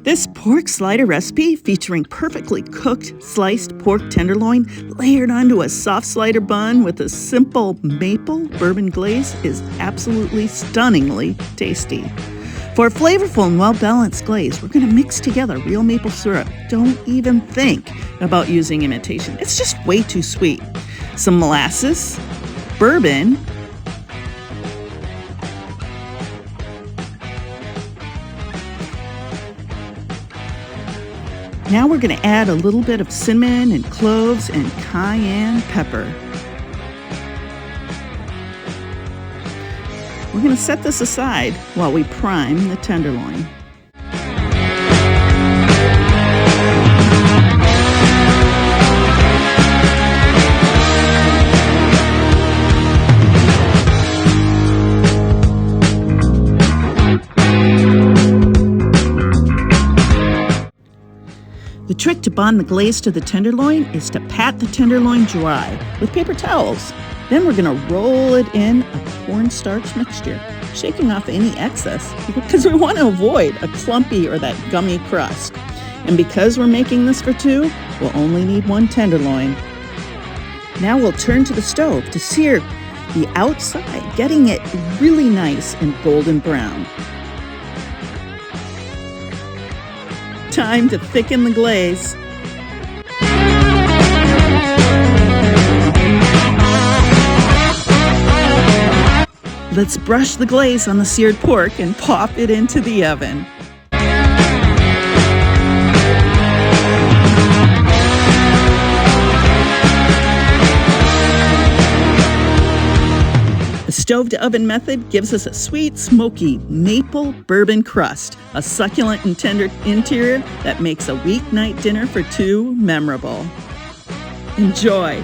This pork slider recipe, featuring perfectly cooked sliced pork tenderloin layered onto a soft slider bun with a simple maple-bourbon glaze, is absolutely stunningly tasty. For a flavorful and well-balanced glaze, we're going to mix together real maple syrup. Don't even think about using imitation. It's just way too sweet. Some molasses, bourbon, now we're going to add a little bit of cinnamon and cloves and cayenne pepper. We're going to set this aside while we prime the tenderloin. The trick to bond the glaze to the tenderloin is to pat the tenderloin dry with paper towels. Then we're going to roll it in a cornstarch mixture, shaking off any excess because we want to avoid a clumpy or that gummy crust. And because we're making this for two, we'll only need one tenderloin. Now we'll turn to the stove to sear the outside, getting it really nice and golden brown. Time to thicken the glaze. Let's brush the glaze on the seared pork and pop it into the oven. The stove-to-oven method gives us a sweet, smoky maple-bourbon crust, a succulent and tender interior that makes a weeknight dinner for two memorable. Enjoy!